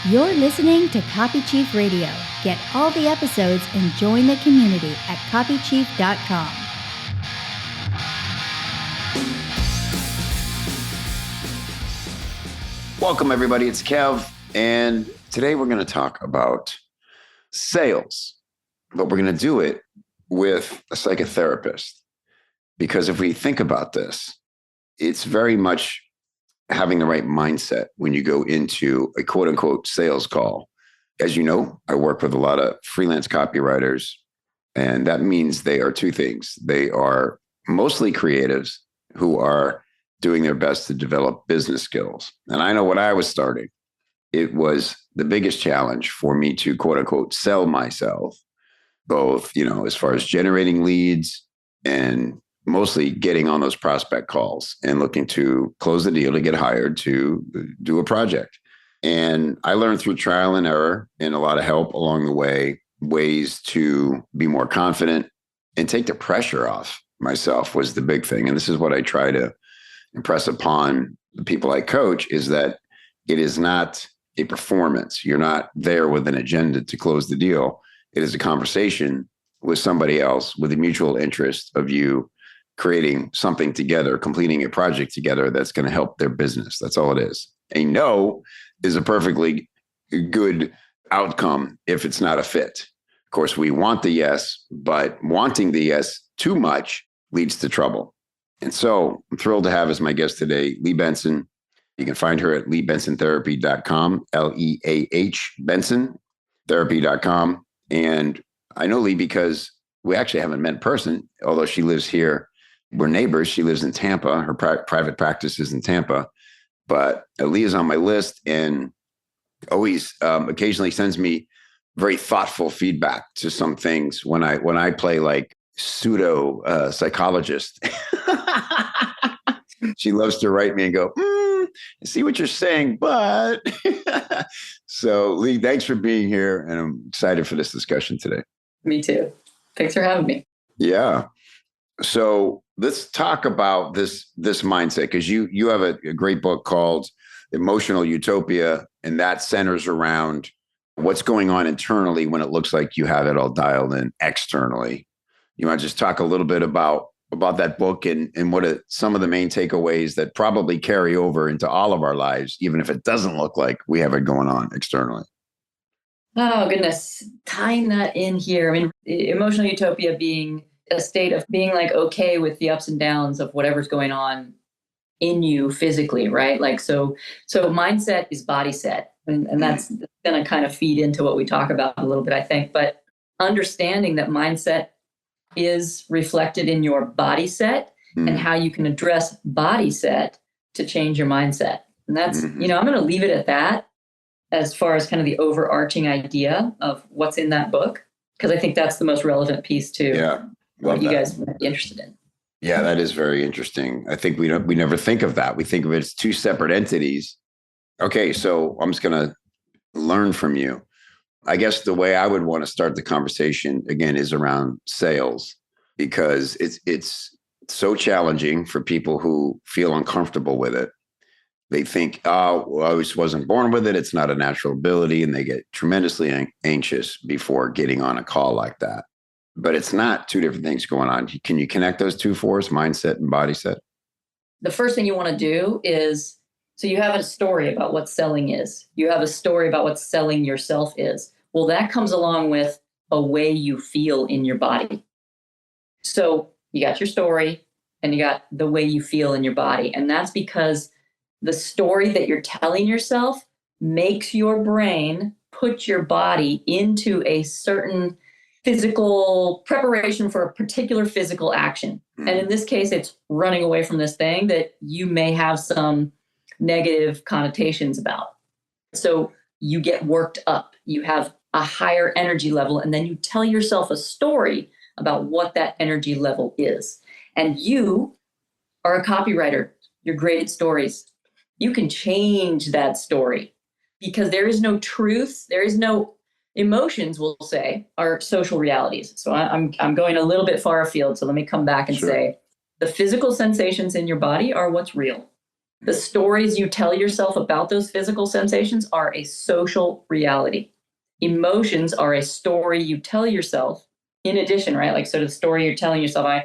You're listening to Copy Chief Radio. Get all the episodes and join the community at copychief.com. Welcome, everybody. It's Kev, and today we're going to talk about sales, but we're going to do it with a psychotherapist. Because if we think about this, it's very much having the right mindset when you go into a quote unquote sales call. As you know, I work with a lot of freelance copywriters, and that means they are two things. They are mostly creatives who are doing their best to develop business skills. And I know when I was starting, it was the biggest challenge for me to quote unquote sell myself, both, as far as generating leads and mostly getting on those prospect calls and looking to close the deal to get hired to do a project. And I learned through trial and error and a lot of help along the way, ways to be more confident and take the pressure off myself was the big thing. And this is what I try to impress upon the people I coach, is that it is not a performance. You're not there with an agenda to close the deal. It is a conversation with somebody else with a mutual interest of you creating something together, completing a project together that's going to help their business. That's all it is. A no is a perfectly good outcome if it's not a fit. Of course, we want the yes, but wanting the yes too much leads to trouble. And so I'm thrilled to have as my guest today, Leah Benson. You can find her at leahbensontherapy.com, Leah Benson therapy.com. And I know Leah because we actually haven't met in person, although she lives here. We're neighbors. She lives in Tampa. Her private practice is in Tampa. But Leah's on my list and always occasionally sends me very thoughtful feedback to some things when I play like pseudo psychologist. She loves to write me and go, I see what you're saying, but. So Leah, thanks for being here. And I'm excited for this discussion today. Me too. Thanks for having me. Yeah. So let's talk about this mindset, because you have a great book called Emotional Utopia, and that centers around what's going on internally when it looks like you have it all dialed in externally. You want to just talk a little bit about that book and what are some of the main takeaways that probably carry over into all of our lives, even if it doesn't look like we have it going on externally? Oh, goodness. Tying that in here. I mean, emotional utopia being a state of being like okay with the ups and downs of whatever's going on in you physically, right? Like, so mindset is body set. And that's going to kind of feed into what we talk about a little bit, I think. But understanding that mindset is reflected in your body set and how you can address body set to change your mindset. And that's, I'm going to leave it at that as far as kind of the overarching idea of what's in that book, because I think that's the most relevant piece to what you guys might be interested in. Yeah, that is very interesting. I think we never think of that. We think of it as two separate entities. Okay, so I'm just going to learn from you. I guess the way I would want to start the conversation again is around sales, because it's so challenging for people who feel uncomfortable with it. They think, oh, well, I just wasn't born with it. It's not a natural ability. And they get tremendously anxious before getting on a call like that. But it's not two different things going on. Can you connect those two for us, mindset and body set? The first thing you want to do is, so you have a story about what selling is. You have a story about what selling yourself is. Well, that comes along with a way you feel in your body. So you got your story and you got the way you feel in your body. And that's because the story that you're telling yourself makes your brain put your body into a certain physical preparation for a particular physical action. And in this case, it's running away from this thing that you may have some negative connotations about. So you get worked up, you have a higher energy level, and then you tell yourself a story about what that energy level is. And you are a copywriter. You're great at stories. You can change that story because there is no truth. There is no emotions, we'll say, are social realities. So I'm going a little bit far afield. So let me come back and say the physical sensations in your body are what's real. The stories you tell yourself about those physical sensations are a social reality. Emotions are a story you tell yourself in addition, right? Like, so the story you're telling yourself,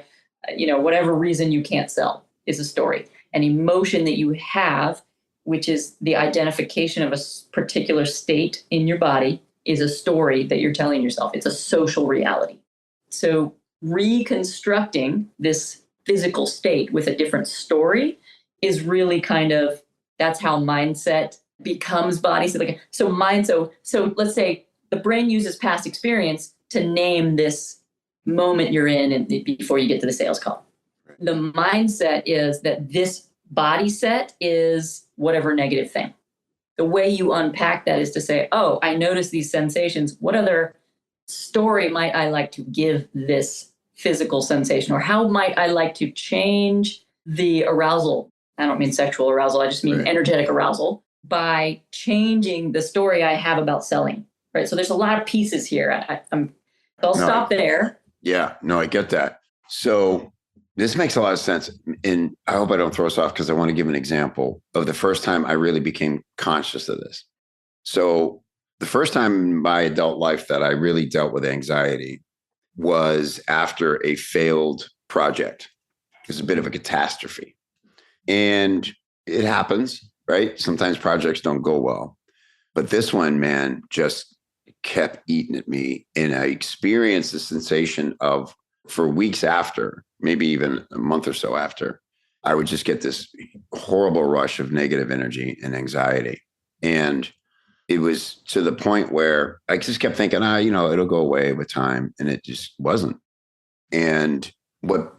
whatever reason you can't sell is a story. An emotion that you have, which is the identification of a particular state in your body, is a story that you're telling yourself. It's a social reality. So reconstructing this physical state with a different story is really that's how mindset becomes body. So let's say the brain uses past experience to name this moment you're in and before you get to the sales call. The mindset is that this body set is whatever negative thing. The way you unpack that is to say, oh, I notice these sensations. What other story might I like to give this physical sensation? Or how might I like to change the arousal? I don't mean sexual arousal. I just mean energetic arousal by changing the story I have about selling. Right. So there's a lot of pieces here. I'll stop there. Yeah, no, I get that. So this makes a lot of sense. And I hope I don't throw us off because I want to give an example of the first time I really became conscious of this. So the first time in my adult life that I really dealt with anxiety was after a failed project. It was a bit of a catastrophe. And it happens, right? Sometimes projects don't go well. But this one, man, just kept eating at me. And I experienced the sensation of, for weeks after, maybe even a month or so after, I would just get this horrible rush of negative energy and anxiety. And it was to the point where I just kept thinking, it'll go away with time. And it just wasn't. And what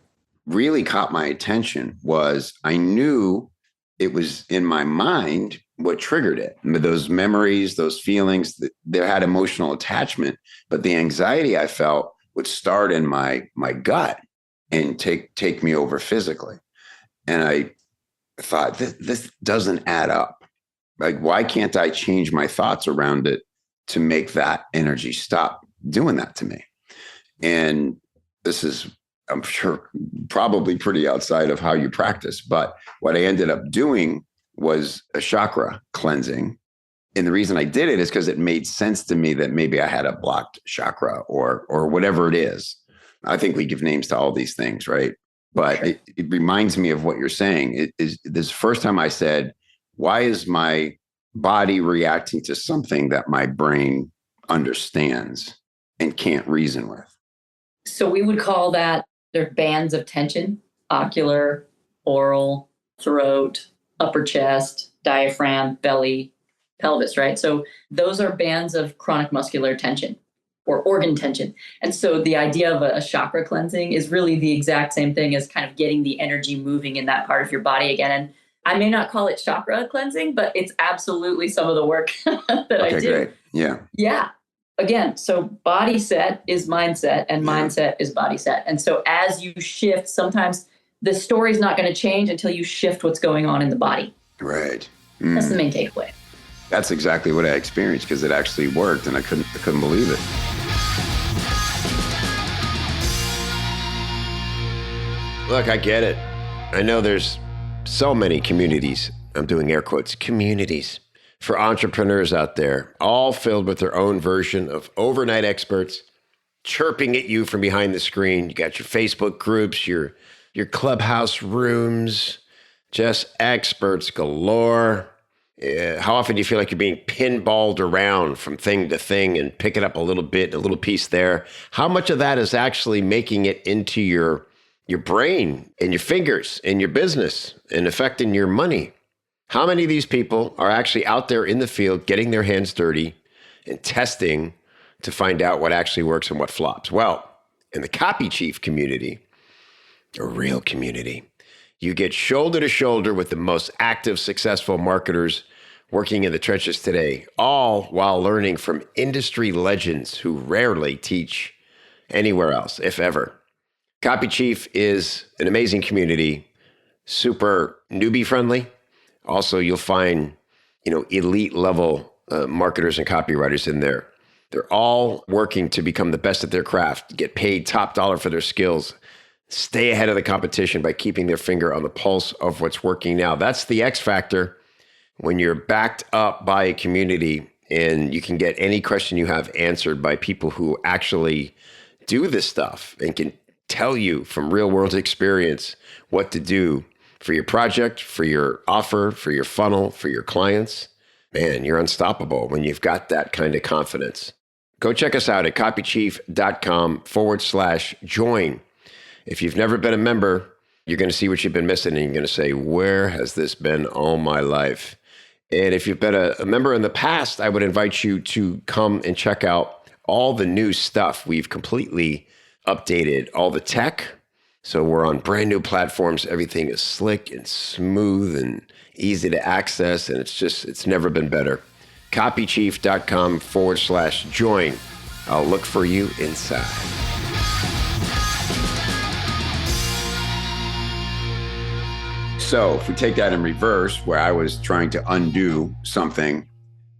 really caught my attention was I knew it was in my mind what triggered it. Those memories, those feelings, that had emotional attachment, but the anxiety I felt would start in my gut and take me over physically. And I thought, this doesn't add up. Like, why can't I change my thoughts around it to make that energy stop doing that to me? And this is, I'm sure, probably pretty outside of how you practice. But what I ended up doing was a chakra cleansing. And the reason I did it is because it made sense to me that maybe I had a blocked chakra or whatever it is. I think we give names to all these things, right? But Sure. it reminds me of what you're saying. It is this first time I said, why is my body reacting to something that my brain understands and can't reason with? So we would call that, they're bands of tension: ocular, oral, throat, upper chest, diaphragm, belly, pelvis, right? So those are bands of chronic muscular tension or organ tension. And so the idea of a chakra cleansing is really the exact same thing as kind of getting the energy moving in that part of your body again. And I may not call it chakra cleansing, but it's absolutely some of the work that I do. Great. Yeah. Yeah. Again, so body set is mindset and mindset is body set. And so as you shift, sometimes the story's not going to change until you shift what's going on in the body. Right. That's the main takeaway. That's exactly what I experienced because it actually worked and I couldn't believe it. Look, I get it. I know there's so many communities, I'm doing air quotes, communities for entrepreneurs out there, all filled with their own version of overnight experts chirping at you from behind the screen. You got your Facebook groups, your clubhouse rooms, just experts galore. How often do you feel like you're being pinballed around from thing to thing and picking up a little bit, a little piece there? How much of that is actually making it into your brain and your fingers and your business and affecting your money? How many of these people are actually out there in the field getting their hands dirty and testing to find out what actually works and what flops? Well, in the Copy Chief community, a real community, you get shoulder to shoulder with the most active, successful marketers working in the trenches today, all while learning from industry legends who rarely teach anywhere else, if ever. Copy Chief is an amazing community, super newbie friendly. Also, you'll find, elite level marketers and copywriters in there. They're all working to become the best at their craft, get paid top dollar for their skills. stay ahead of the competition by keeping their finger on the pulse of what's working now. That's the X factor when you're backed up by a community and you can get any question you have answered by people who actually do this stuff and can tell you from real world experience what to do for your project, for your offer, for your funnel, for your clients. Man, you're unstoppable when you've got that kind of confidence. Go check us out at copychief.com/join. If you've never been a member, you're going to see what you've been missing and you're going to say, where has this been all my life? And if you've been a member in the past, I would invite you to come and check out all the new stuff. We've completely updated all the tech. So we're on brand new platforms. Everything is slick and smooth and easy to access. And it's never been better. Copychief.com/join. I'll look for you inside. So if we take that in reverse, where I was trying to undo something,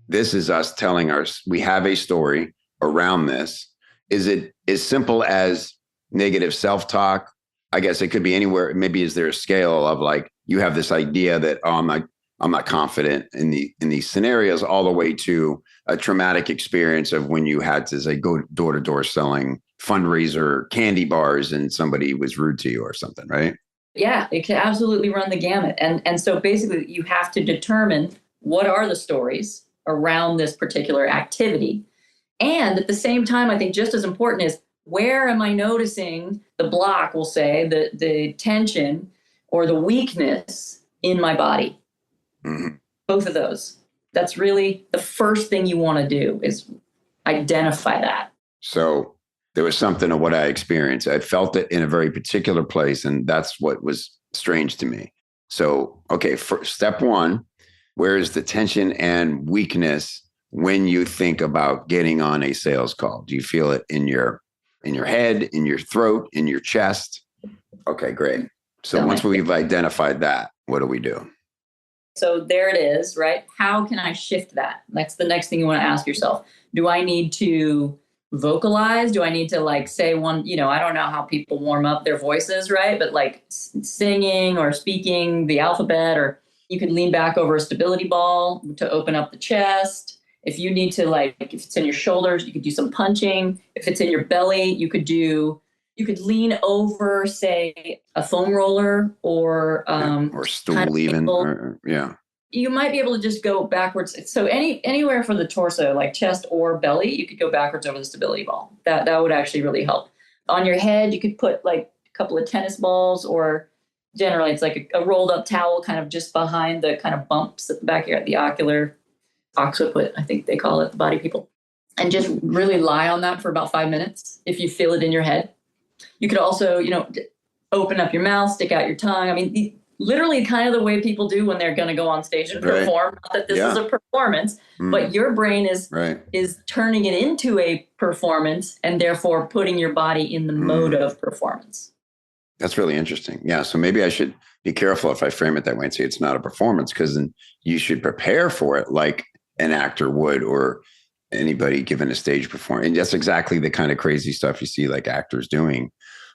this is us telling we have a story around this. Is it as simple as negative self-talk? I guess it could be anywhere. Maybe is there a scale of like, you have this idea that, I'm not confident in these scenarios, all the way to a traumatic experience of when you had to say, go door to door selling fundraiser candy bars and somebody was rude to you or something, right? Yeah, it can absolutely run the gamut. And so basically you have to determine what are the stories around this particular activity. And at the same time, I think just as important is, where am I noticing the block, we'll say, the tension or the weakness in my body? Mm-hmm. Both of those. That's really the first thing you want to do, is identify that. So there was something of what I experienced. I felt it in a very particular place, and that's what was strange to me. So, okay, for step one, where is the tension and weakness when you think about getting on a sales call? Do you feel it in your head, in your throat, in your chest? Okay, great. So once we've identified that, what do we do? So there it is, right? How can I shift that? That's the next thing you want to ask yourself. Do I need to vocalize? Do I need to like say one, I don't know how people warm up their voices, right? But like singing or speaking the alphabet, or you could lean back over a stability ball to open up the chest. If you need to, like, if it's in your shoulders, you could do some punching. If it's in your belly, you could lean over, say, a foam roller or stool kind of even. Yeah. You might be able to just go backwards. So anywhere for the torso, like chest or belly, you could go backwards over the stability ball. That would actually really help. On your head, you could put like a couple of tennis balls, or generally it's like a rolled up towel kind of just behind the kind of bumps at the back of the ocular occiput, I think they call it, the body people. And just really lie on that for about 5 minutes if you feel it in your head. You could also, open up your mouth, stick out your tongue. I mean, literally kind of the way people do when they're going to go on stage and perform. Not that this is a performance, but your brain is turning it into a performance and therefore putting your body in the mode of performance. That's really interesting. Yeah. So maybe I should be careful if I frame it that way and say it's not a performance, because then you should prepare for it like an actor would, or anybody given a stage performance. And that's exactly the kind of crazy stuff you see like actors doing,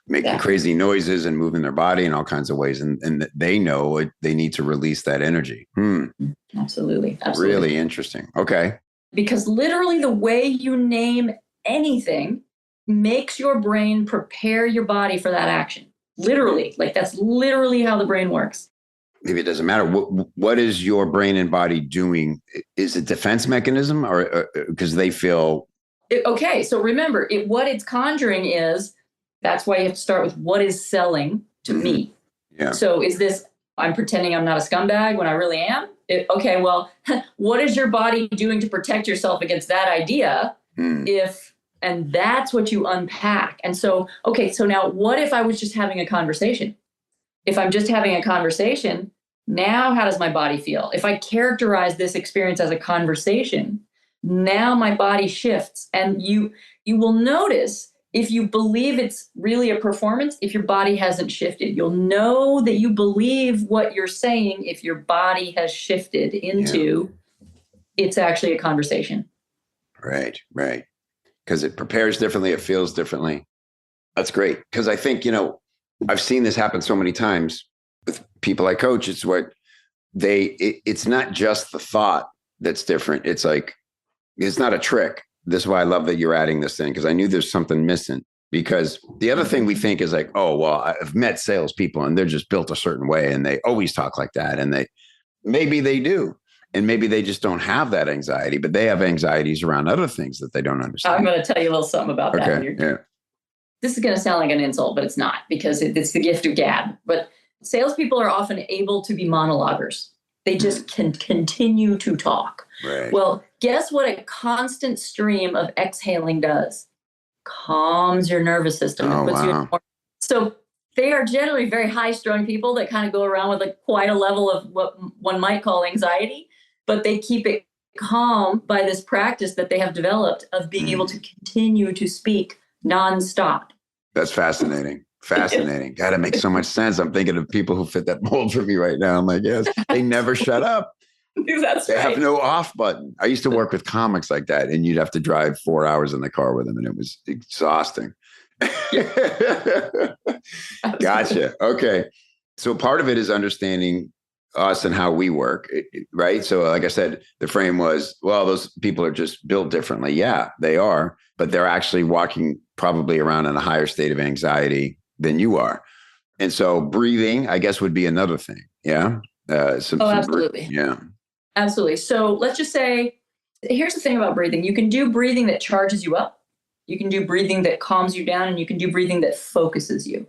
making crazy noises and moving their body in all kinds of ways. And they know they need to release that energy. Absolutely. Really interesting. Okay. Because literally the way you name anything makes your brain prepare your body for that action. Literally, like that's literally how the brain works. Maybe it doesn't matter. What is your brain and body doing? Is it defense mechanism, or because they feel? Okay, so remember, what it's conjuring is, that's why you have to start with what is selling to me. Yeah. So is this, I'm pretending I'm not a scumbag when I really am? Okay, well, what is your body doing to protect yourself against that idea? And that's what you unpack. And so, okay, so now what if I was just having a conversation? If I'm just having a conversation, now how does my body feel? If I characterize this experience as a conversation, now my body shifts. And you will notice, if you believe it's really a performance, if your body hasn't shifted, you'll know that you believe what you're saying if your body has shifted into it's actually a conversation. Right. Because it prepares differently, it feels differently. That's great. Because I think, I've seen this happen so many times with people I coach. It's what it's not just the thought that's different. It's like, it's not a trick. This is why I love that you're adding this in, because I knew there's something missing. Because the other thing we think is like, oh, well, I've met salespeople and they're just built a certain way and they always talk like that. And maybe they do. And maybe they just don't have that anxiety, but they have anxieties around other things that they don't understand. I'm going to tell you a little something about that. Okay. Yeah. This is going to sound like an insult, but it's not, because it's the gift of gab. But salespeople are often able to be monologuers. They just can continue to talk. Right. Well, guess what a constant stream of exhaling does? Calms your nervous system. Oh, puts you wow. So they are generally very high-strung people that kind of go around with like quite a level of what one might call anxiety, but they keep it calm by this practice that they have developed of being able to continue to speak nonstop. That's fascinating. Fascinating. God, it makes so much sense. I'm thinking of people who fit that mold for me right now. I'm like, yes, they never shut up. That's They right. have no off button. I used to work with comics like that, and you'd have to drive 4 hours in the car with them, and it was exhausting. Gotcha. Okay. So part of it is understanding us and how we work, right? So like I said, the frame was, well, those people are just built differently. Yeah, they are, but they're actually walking probably around in a higher state of anxiety than you are. And so breathing, I guess, would be another thing. Yeah. Absolutely. Yeah. Absolutely. So let's just say, here's the thing about breathing. You can do breathing that charges you up. You can do breathing that calms you down, and you can do breathing that focuses you.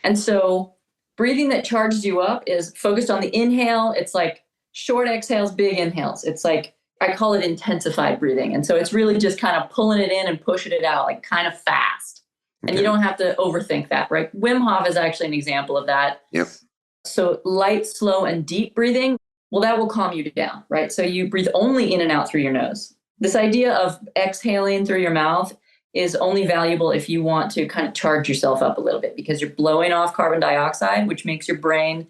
And so breathing that charges you up is focused on the inhale. It's like short exhales, big inhales. It's like, I call it intensified breathing. And so it's really just kind of pulling it in and pushing it out, like kind of fast. Okay. And you don't have to overthink that, right? Wim Hof is actually an example of that. Yep. So light, slow, and deep breathing, well, that will calm you down, right? So you breathe only in and out through your nose. This idea of exhaling through your mouth is only valuable if you want to kind of charge yourself up a little bit, because you're blowing off carbon dioxide, which makes your brain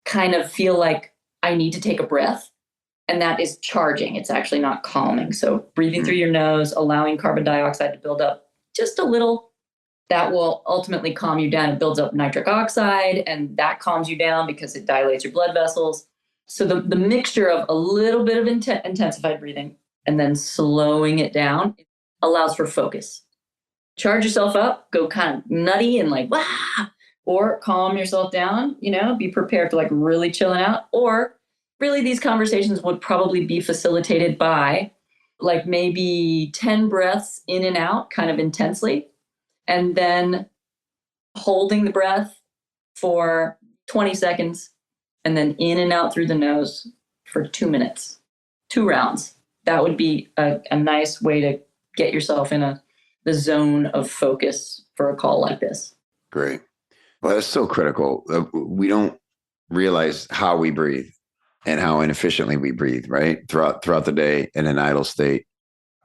kind of feel like, I need to take a breath. And that is charging. It's actually not calming. So breathing through your nose, allowing carbon dioxide to build up just a little, that will ultimately calm you down. It builds up nitric oxide, and that calms you down because it dilates your blood vessels. So the mixture of a little bit of intensified breathing and then slowing it down allows for focus. Charge yourself up, go kind of nutty and like, wah, or calm yourself down, be prepared for like really chilling out. Or really these conversations would probably be facilitated by like maybe 10 breaths in and out kind of intensely, and then holding the breath for 20 seconds, and then in and out through the nose for 2 minutes, 2 rounds. That would be a nice way to get yourself in the zone of focus for a call like this. Great. Well, that's so critical. We don't realize how we breathe and how inefficiently we breathe, right? Throughout the day in an idle state.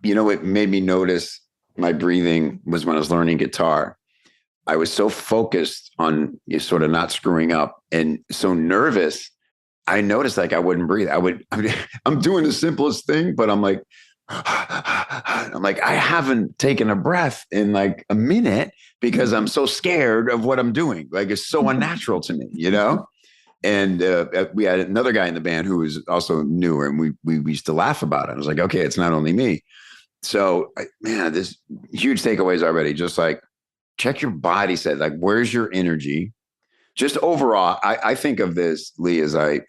What made me notice my breathing was when I was learning guitar. I was so focused on sort of not screwing up and so nervous. I noticed like I wouldn't breathe. I'm doing the simplest thing, but I'm like, I haven't taken a breath in like a minute because I'm so scared of what I'm doing. Like it's so unnatural to me, And we had another guy in the band who was also newer, and we used to laugh about it. I was like, okay, it's not only me. So, this huge takeaways already. Just like check your body set. Like, where's your energy? Just overall, I think of this, Lee, as I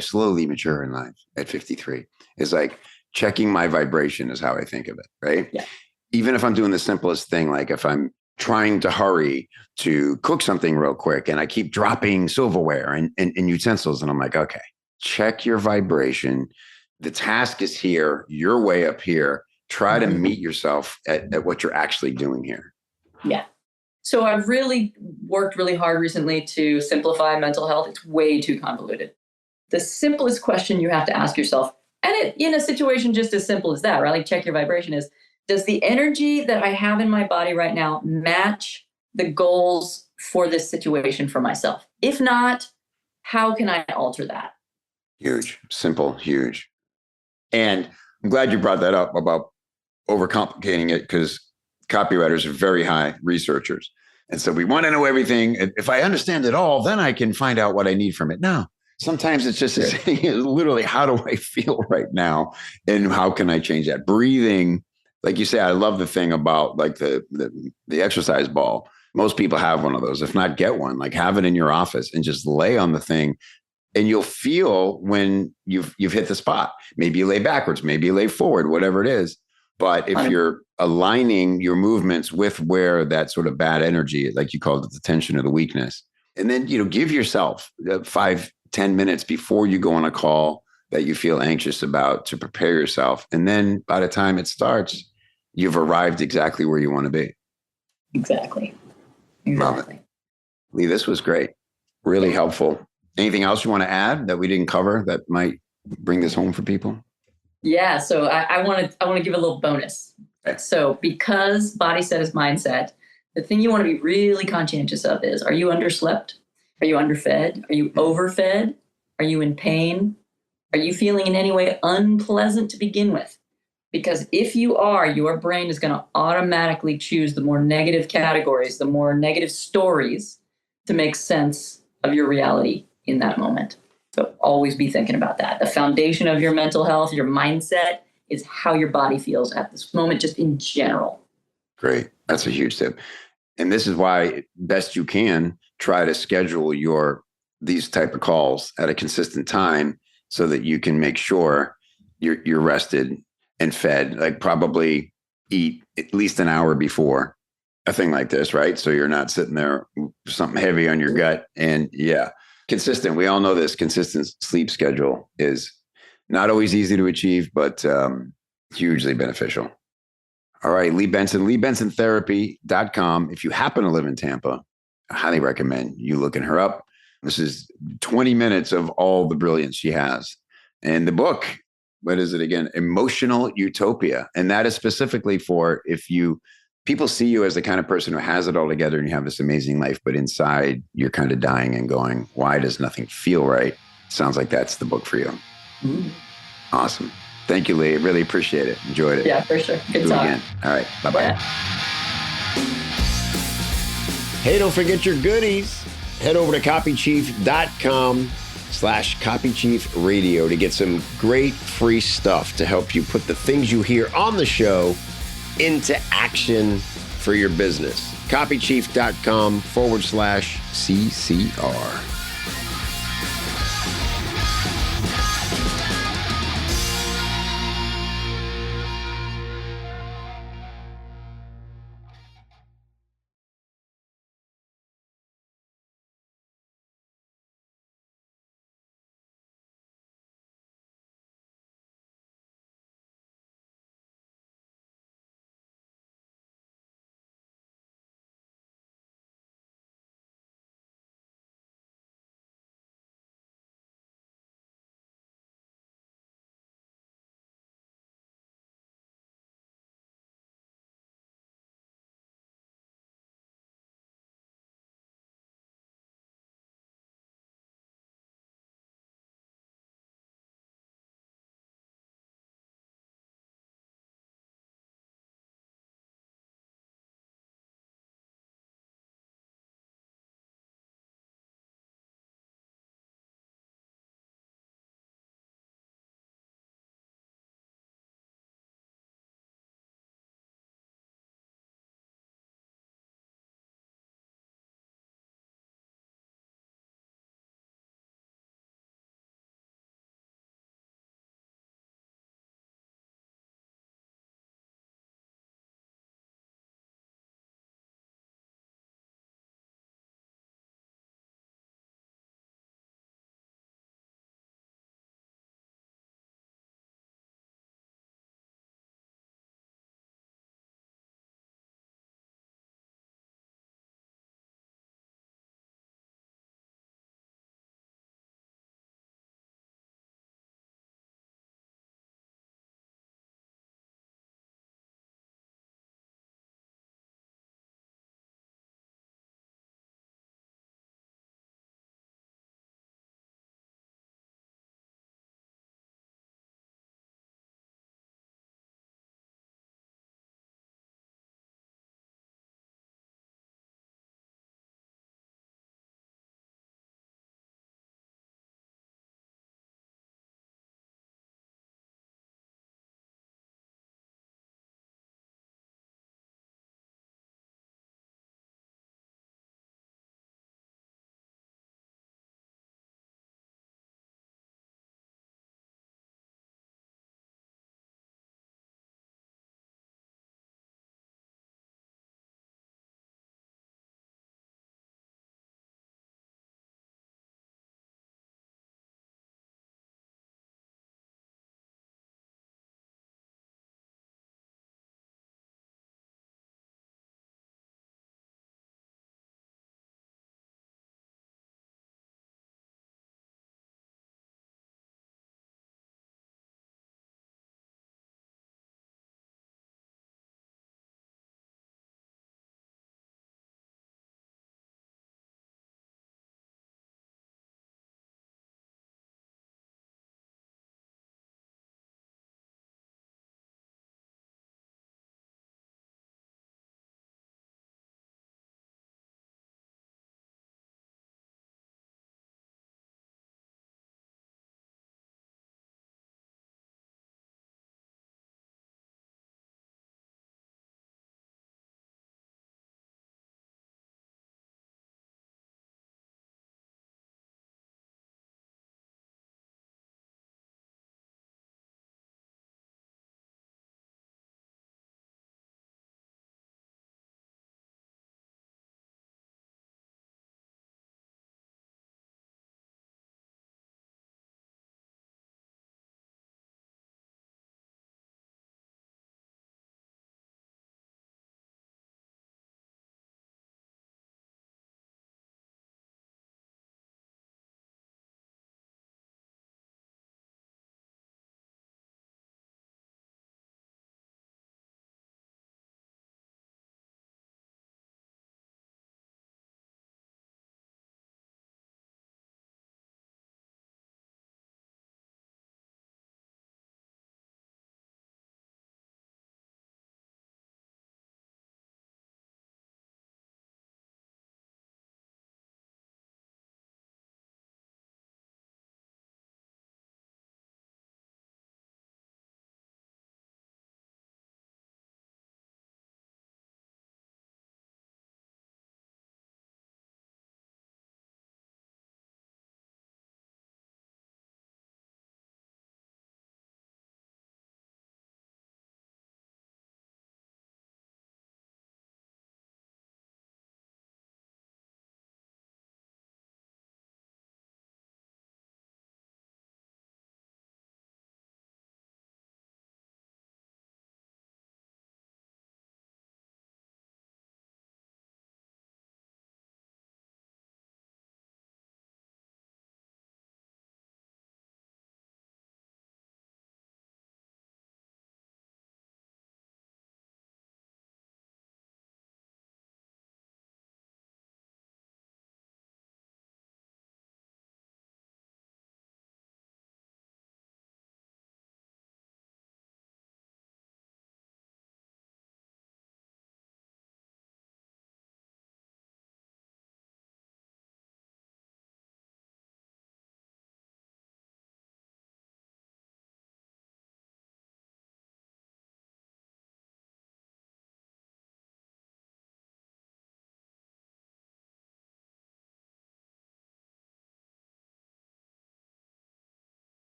slowly mature in life at 53. Is like checking my vibration is how I think of it, right? Yeah. Even if I'm doing the simplest thing, like if I'm trying to hurry to cook something real quick and I keep dropping silverware and utensils, and I'm like, okay, check your vibration. The task is here. You're way up here. Try to meet yourself at what you're actually doing here. Yeah. So I've really worked really hard recently to simplify mental health. It's way too convoluted. The simplest question you have to ask yourself, and in a situation just as simple as that, right? Like check your vibration is, does the energy that I have in my body right now match the goals for this situation for myself? If not, how can I alter that? Huge, simple, huge. And I'm glad you brought that up about overcomplicating it, because copywriters are very high researchers. And so we want to know everything. If I understand it all, then I can find out what I need from it. No, sometimes it's just literally, how do I feel right now? And how can I change that? Breathing, like you say, I love the thing about like the exercise ball. Most people have one of those. If not, get one. Like have it in your office and just lay on the thing. And you'll feel when you've hit the spot. Maybe you lay backwards, maybe you lay forward, whatever it is. But if you're aligning your movements with where that sort of bad energy, like you called it, the tension or the weakness, and then, give yourself 5-10 minutes before you go on a call that you feel anxious about to prepare yourself. And then by the time it starts, you've arrived exactly where you want to be. Exactly. Lee, this was great. Really helpful. Anything else you want to add that we didn't cover that might bring this home for people? Yeah. So I want to give a little bonus. Okay. So because body set is mindset, the thing you want to be really conscientious of is, are you underslept? Are you underfed? Are you overfed? Are you in pain? Are you feeling in any way unpleasant to begin with? Because if you are, your brain is going to automatically choose the more negative categories, the more negative stories to make sense of your reality in that moment. So always be thinking about that. The foundation of your mental health, your mindset, is how your body feels at this moment, just in general. Great. That's a huge tip. And this is why best you can try to schedule these type of calls at a consistent time so that you can make sure you're rested and fed. Like probably eat at least an hour before a thing like this, right? So you're not sitting there with something heavy on your gut. And consistent. We all know this consistent sleep schedule is not always easy to achieve, but hugely beneficial. All right, Lee Benson, LeeBensonTherapy.com. If you happen to live in Tampa, I highly recommend you looking her up. This is 20 minutes of all the brilliance she has. And the book, what is it again? Emotional Utopia. And that is specifically for people see you as the kind of person who has it all together and you have this amazing life, but inside you're kind of dying and going, why does nothing feel right? Sounds like that's the book for you. Mm. Awesome. Thank you, Leah. Really appreciate it. Enjoyed it. Yeah, for sure. Good talk. Again. All right. Bye-bye. Yeah. Hey, don't forget your goodies. Head over to copychief.com/copychiefradio to get some great free stuff to help you put the things you hear on the show into action for your business. Copychief.com/CCR.